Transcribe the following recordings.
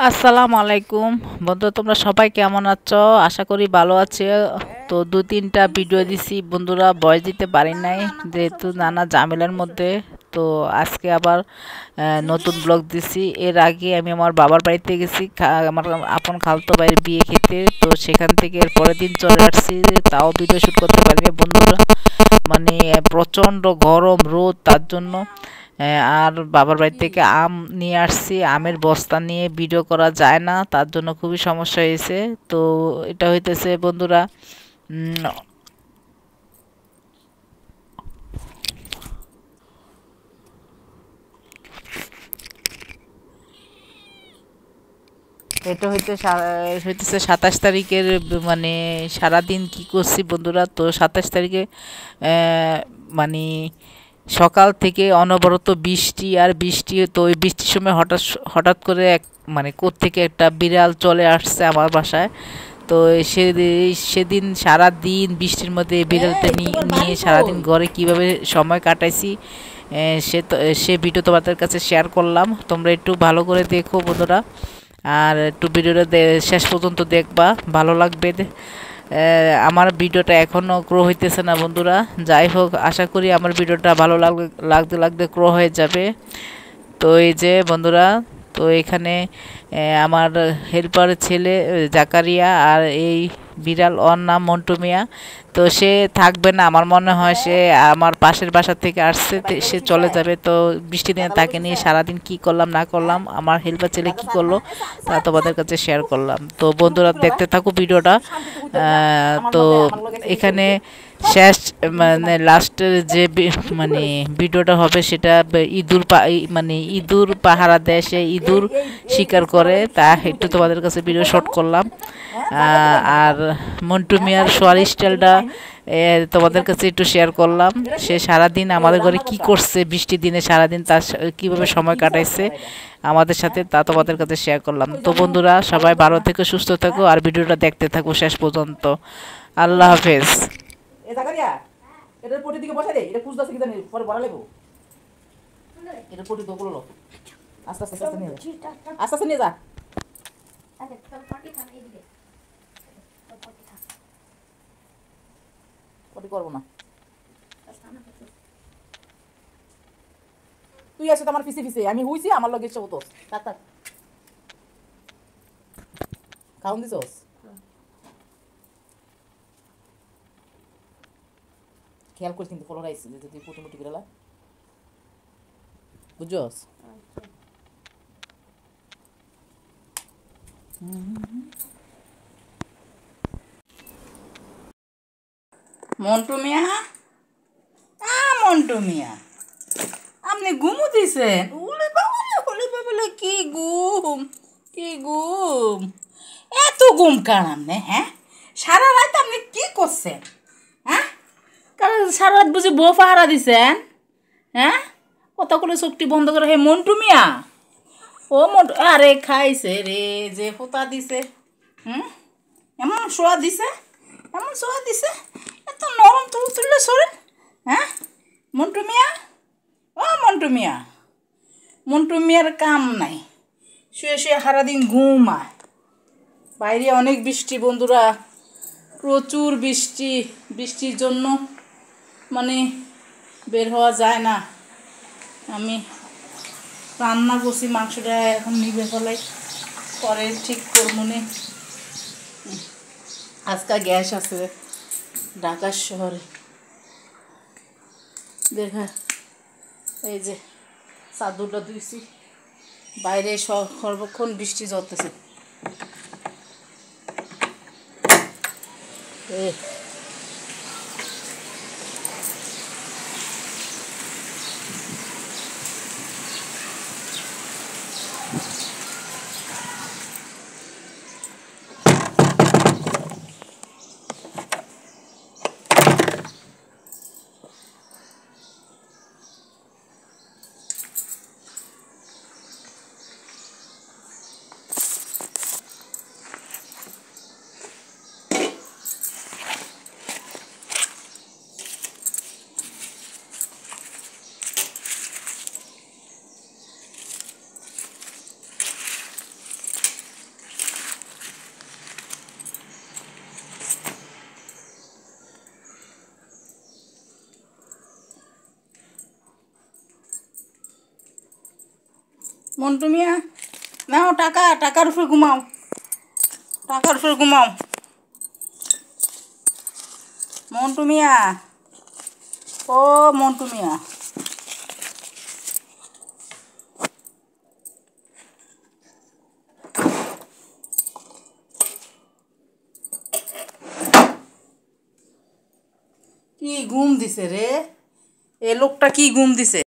আসসালামু আলাইকুম বন্ধুরা, তোমরা সবাই কেমন আছো? আশা করি ভালো আছে। তো দু তিনটা ভিডিও দিছি বন্ধুরা, ভয়েস দিতে পারি নাই যেহেতু নানা ঝামেলার মধ্যে। তো আজকে আবার নতুন ব্লগ দিছি। এর আগে আমি আমার বাবার বাড়িতে গেছি, আমার আপন খালতো ভাইয়ের বিয়ে খেতে। তো সেখান থেকে এর পরের দিন চলে আসছি, তাও ভিডিও শ্যুট করতে পারিনি বন্ধুরা। মানে প্রচণ্ড গরম রোদ, তার জন্য আর বাবার বাড়ি থেকে আম নিয়ে আসছি, আমের বস্তা নিয়ে ভিডিও করা যায় না, তার জন্য খুবই সমস্যা হয়েছে। তো এটা হইতেছে বন্ধুরা, উম, এটা হইতেছে 27 তারিখের মানে সারাদিন কি করছি বন্ধুরা। তো 27 তারিখে মানে সকাল থেকে অনবরত বৃষ্টি আর বৃষ্টি। তো ওই বৃষ্টির সময় হঠাৎ হঠাৎ করে মানে কোত্থেকে একটা বিড়াল চলে আসছে আমার বাসায়। তো সেদিন সারা দিন বৃষ্টির মধ্যে বিড়ালটা নিয়ে সারাদিন ঘরে কিভাবে সময় কাটাইছি, সে ভিডিও তোমাদের কাছে শেয়ার করলাম। তোমরা একটু ভালো করে দেখো বন্ধুরা, আর একটু ভিডিওটা শেষ পর্যন্ত দেখবা, ভালো লাগবে। আমার ভিডিওটা এখনও গ্রো হইতেছে না বন্ধুরা। যাই হোক, আশা করি আমার ভিডিওটা ভালো লাগতে লাগতে গ্রো হয়ে যাবে। তো এই যে বন্ধুরা, তো এখানে আমার হেল্পার ছেলে জাকারিয়া, আর এই বিড়াল ওর নাম মন্টু মিয়া। তো সে থাকবে না, আমার মনে হয় সে আমার পাশের বাসা থেকে আসছে, সে চলে যাবে। তো বৃষ্টি দিনে তাকে নিয়ে সারাদিন কি করলাম না করলাম, আমার হেল্পার ছেলে কি করলো, তা তোমাদের কাছে শেয়ার করলাম। তো বন্ধুরা দেখতে থাকো ভিডিওটা। তো এখানে শেষ মানে লাস্টের যে মানে ভিডিওটা হবে সেটা মানে ইঁদুর পাহারা দেয়, সে ইঁদুর শিকার করে, তা একটু তোমাদের কাছে ভিডিও শট করলাম। আর মন্টু মিয়ার সোয়ারি স্টাইলটা তোমাদের কাছে একটু শেয়ার করলাম। সে সারাদিন আমাদের ঘরে কি করছে বৃষ্টির দিনে, সারাদিন তার কীভাবে সময় কাটাইছে আমাদের সাথে, তা তোমাদের কাছে শেয়ার করলাম। তো বন্ধুরা, সবাই ভালো থেকো, সুস্থ থাকো, আর ভিডিওটা দেখতে থাকো শেষ পর্যন্ত। আল্লাহ হাফেজ। এ জাকারিয়া, এটার পটি দিকে বসে দে, এটা কুছ দাসে কি জানি পরে বড় লাগবো। এটার পটি তো করলো, আস্তে আস্তে আস্তে নিয়ে যা, আস্তে আস্তে নিয়ে যা। আরে তোর পটি থাম এদিকে, তোর পটি থাম, পটি করব না। তুই আসে আমার পিছে পিছে, আমি হইছি আমার লগে এসে হতো। থাক থাক, খাওন দিছস? খেয়াল করিস কিন্তু ফলো রাইস যদি পটি মুটি করে লা, বুঝছস? মন্টু মিয়া, মন্টু মিয়া, আপনি ঘুমু দিছেন? ওলে বাবা, কি ঘুম, কি ঘুম, এত ঘুম কার আপনি? হ্যাঁ, সারা রাত আপনি কি করছেন? হ্যাঁ, কারণ সারা রাত বুঝি বউ পাহারা দিছেন? হ্যাঁ, কত করে চোখটি বন্ধ করে। হে মন্টু মিয়া, ও মন্টু, আরে খাইছে রে, যে হোতা দিছে, হুম, এমন শোয়া দিছে, এমন শোয়া দিছে, এত নরম তুলে শরীর। হ্যাঁ মন্টু মিয়া, ও মন্টু মিয়া, মন্টু মিয়ার কাম নাই, শুয়ে শুয়ে সারাদিন ঘুমায়। বাইরে অনেক বৃষ্টি বন্ধুরা, প্রচুর বৃষ্টি। বৃষ্টির জন্য মানে বের হওয়া যায় না। আমি রান্না করছি, মাংসটা এখন নিবে ফেলাই, পরে ঠিক করবো নে। আজকাল গ্যাস আছে ঢাকা শহরে, দেখা এই যে চাদরটা ধুইছি, বাইরে সর্বক্ষণ বৃষ্টি ঝরতেছে। মন্টু মিয়া নাও টাকা, টাকার উপর ঘুমাও, টাকার উপর ঘুমাও। মন্টু মিয়া, ও মন্টু মিয়া, কি ঘুম দিছে রে, এ লোকটা কি ঘুম দিছে।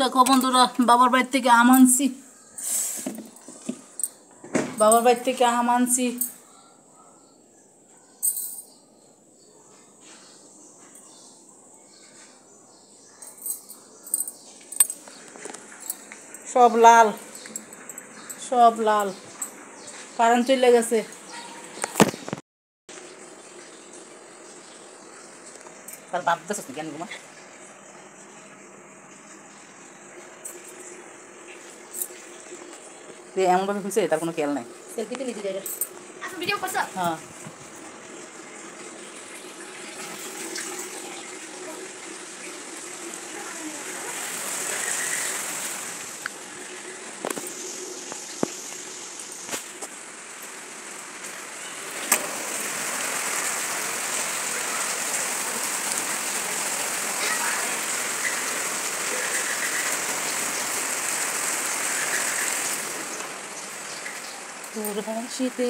দেখো বন্ধুরা, বাবার বাড়ি থেকে আম আনছি, বাবার বাড়ি থেকে আম আনছি। সব লাল, সব লাল, কারেন্ট চলে গেছে। তার বাপ দেশ জ্ঞান ঘুমা এমনভাবে খুঁজছে, তার কোনো খেয়াল নাই। সেলফিতে নিজে যাই ভিডিও করছো? হ্যাঁ। তোর হাসিতে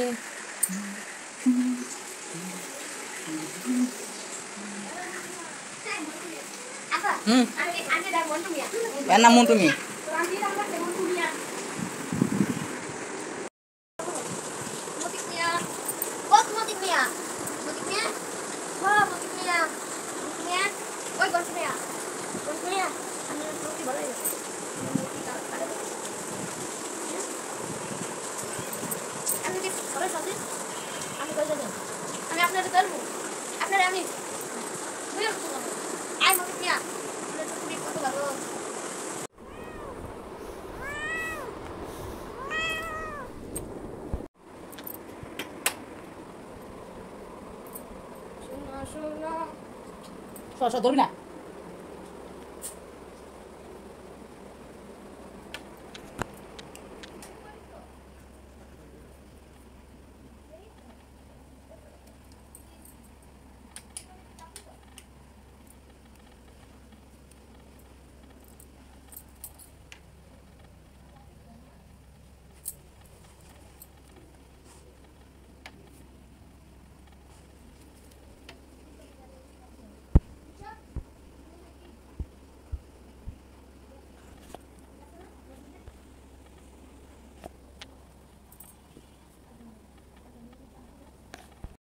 এর নাম মন্টু মিয়া। আমি আপনাদের ধরবো, আপনারা আমি আই মতো মিয়া কত ভালো। ধরবি না।